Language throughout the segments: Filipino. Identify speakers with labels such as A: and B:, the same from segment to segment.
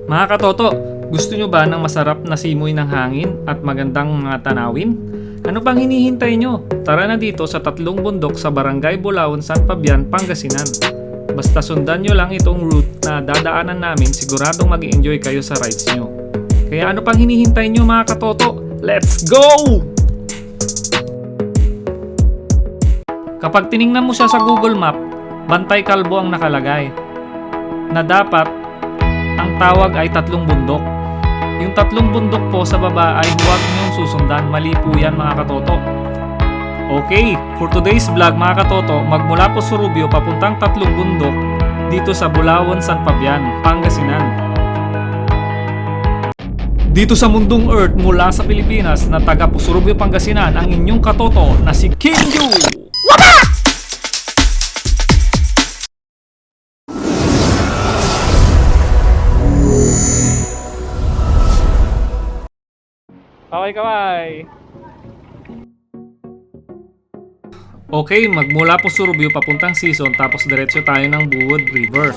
A: Mga katoto, gusto nyo ba ng masarap na simoy ng hangin at magandang mga tanawin? Ano pang hinihintay nyo? Tara na dito sa Tatlong Bundok sa Barangay Bulaon, San Fabian, Pangasinan. Basta sundan nyo lang itong route na dadaanan namin, siguradong mag-enjoy kayo sa rides nyo. Kaya ano pang hinihintay nyo mga katoto? Let's go! Kapag tiningnan mo siya sa Google Map, Bantay Kalbo ang nakalagay. Na dapat, ang tawag ay Tatlong Bundok. Yung Tatlong Bundok po sa baba ay huwag niyong susundan. Mali po yan mga katoto. Okay, for today's vlog mga katoto, magmula po Surubio papuntang Tatlong Bundok dito sa Bulaon, San Fabian, Pangasinan. Dito sa mundong Earth mula sa Pilipinas na taga Surubio, Pangasinan, ang inyong katoto na si Kinju! Kaway. Okay, magmula po Surubio papuntang Sison tapos diretso tayo ng Buod River.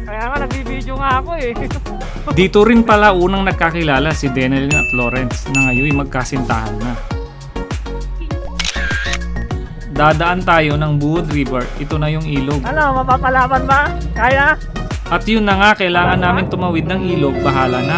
A: Kaya nga nagbibideo nga ako eh. Dito rin pala unang nagkakilala si Denelyn at Lawrence na ngayon magkasintahan na. Dadaan tayo ng Buod River. Ito na yung ilog.
B: Ano, mapapalaban ba? Kaya?
A: At yun na nga, kailangan namin tumawid ng ilog. Bahala na.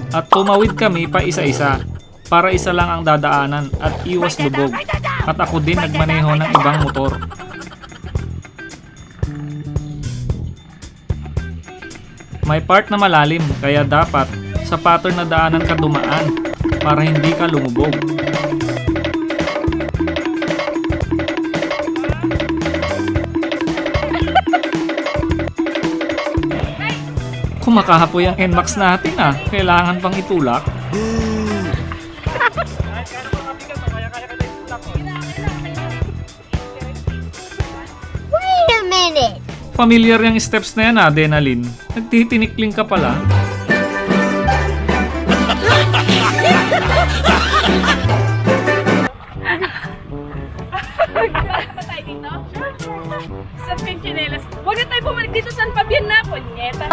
A: At tumawid kami pa isa-isa. Para isa lang ang dadaanan at iwas lubog. At ako din nagmaneho ng ibang motor. May part na malalim, kaya dapat sa pattern na daanan ka dumaan para hindi ka lumubog. Kumakahapoy ang NMAX natin ah. Kailangan pang itulak.
C: Wait a minute!
A: Familiar yung steps na yan ah, Denalyn. Nagtitinikling ka pala.
D: Tayo dito? Sa Pinchinelas. Huwag na tayo bumalik dito San Fabian na po. Nyeta.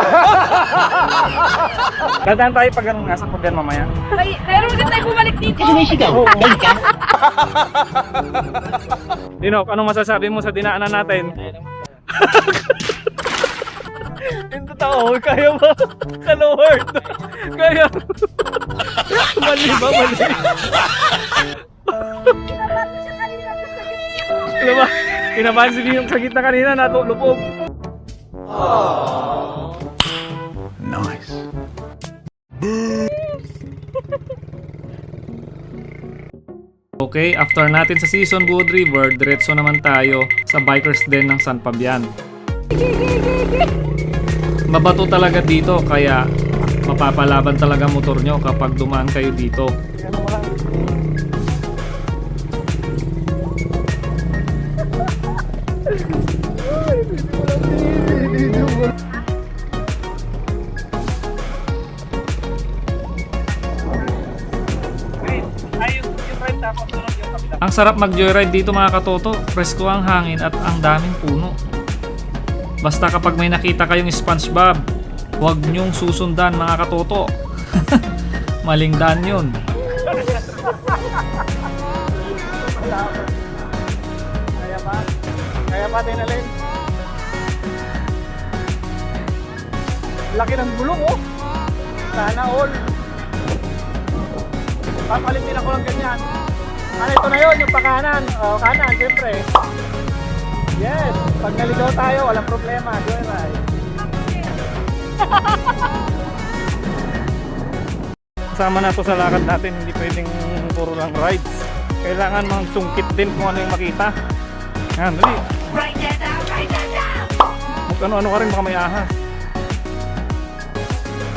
A: Dadaan tayo pag anong nasa Fabian mamaya.
D: Pero huwag na tayo bumalik dito.
A: Dinok, anong masasabi mo sa dinaanan natin? Hindi tao, kaya ba? Kalord. Kaya. Mali ba? Mali. Diba? Kinabahan si Biyong sa gitna kanina, natulupog.
E: Nice.
A: Okay, after natin sa Sison Buod River, diretso naman tayo sa Bikers Den ng San Fabian. Mabato talaga dito, kaya mapapalaban talaga motor nyo kapag dumaan kayo dito. Ang sarap mag-joyride dito mga katoto. Presko ang hangin at ang daming puno. Basta kapag may nakita kayong SpongeBob, huwag nyong susundan mga katoto. Maling daan yun.
B: Kaya pa, Denalyn. Laki ng gulong oh. Sana all. Papalitin ako lang ganyan. Ano, ito na yun, yung pakanan. O, kanan, siyempre. Yes, pag naligaw tayo, walang problema. Joyride.
A: Kasama na to sa lakad natin, hindi pwedeng puro lang rides. Kailangan mang sungkit din kung ano yung makita. Yan, dali. Huwag ano-ano ka rin, baka may ahas.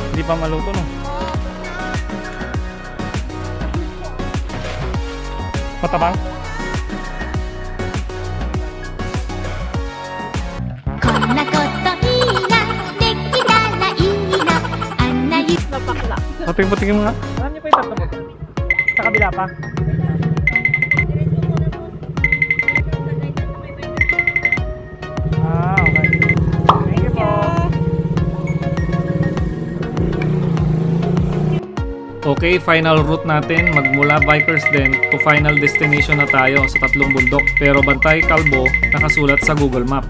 A: Hindi pa maluto no. Matabang?
B: Patingin mo nga. Alam niyo pa yung tatlong bundok? Sa kabila pa? Ah, okay. Thank you po.
A: Okay, final route natin magmula Bikers Den to final destination na tayo sa tatlong bundok. Pero Bantay Kalbo nakasulat sa Google Map.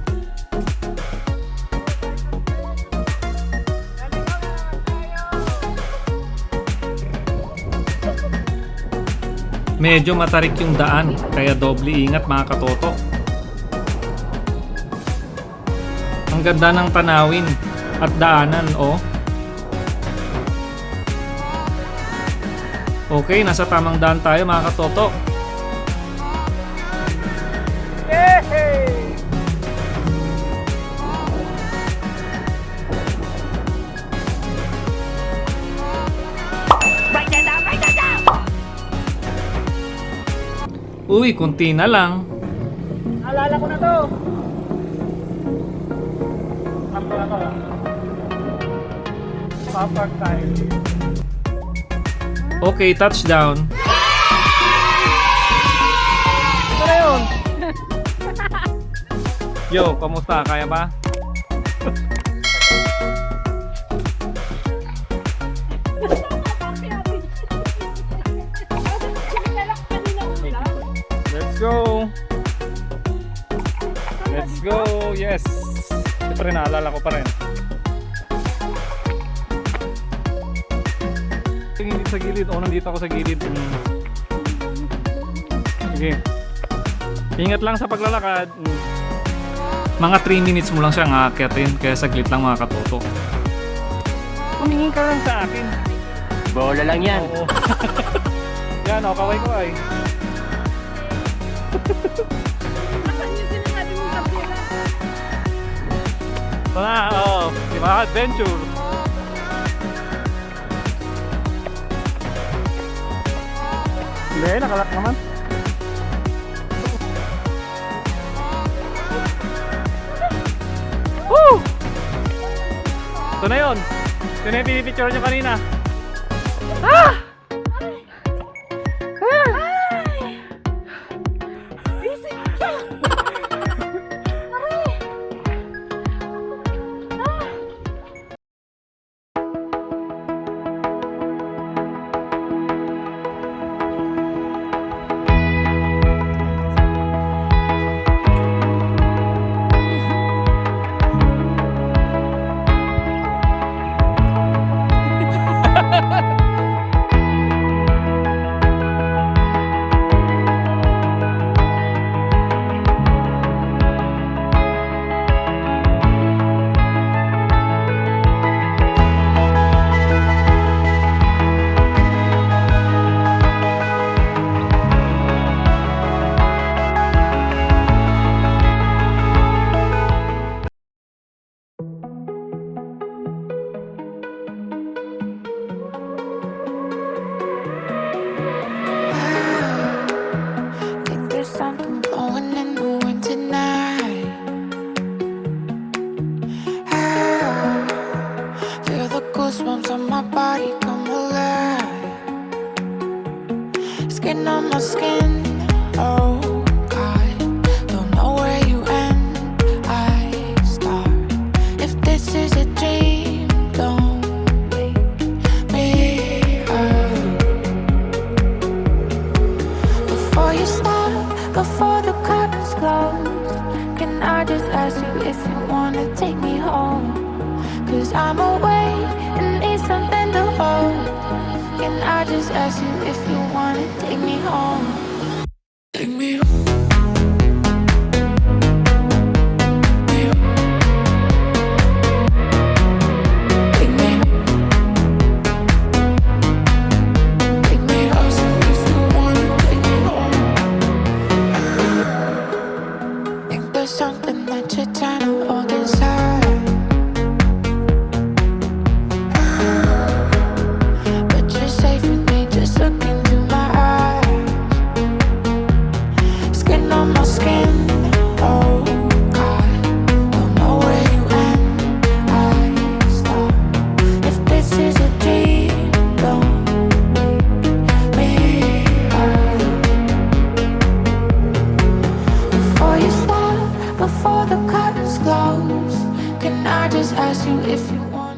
A: Medyo matarik yung daan, kaya doble ingat mga katoto. Ang ganda ng tanawin at daanan, oh. Okay, nasa tamang daan tayo mga katoto.
B: Yay!
A: Uy, kunti na lang.
B: Naalala ko na to. Sampo na to. Papark tayo.
A: Okay, touchdown.
B: Ito na yun.
A: Yo, kamusta? Kaya ba?
B: Let's go. Let's go. Yes. Siyempre naalala ko pa rin. Hindi sa gilid. O, nandito ako sa gilid. Sige. Ingat lang sa paglalakad.
A: Mga 3 minutes mo lang siyang aakyatin, kaya saglit lang mga katoto.
B: Tumingin ka lang sa akin.
C: Bola lang yan.
B: Oo. Yan o, kaway-kaway.
D: Asan yung sinasabi mong kapila?
B: Ito na, oo. Di ba? Adventure. Hindi, nakalak naman. Woo! Ito na yun. Ito na yung pinipicture nyo kanina.
F: Think there's something blowing in the wind tonight. I feel the goosebumps on my body come alive. Skin on my skin, oh God. Don't know where you end, I start. If this is a dream, don't wake me up. Before you stop, before the curtains close, can I just ask you if you wanna take me home? 'Cause I'm awake and need something to hold. Can I just ask you if you wanna take me home? Take me home. Take me home. Take me home. So if you wanna take me home. Think there's something that you're trying to hold inside, but you're safe with me. Just look into my eyes. curtains close, can I just ask you if you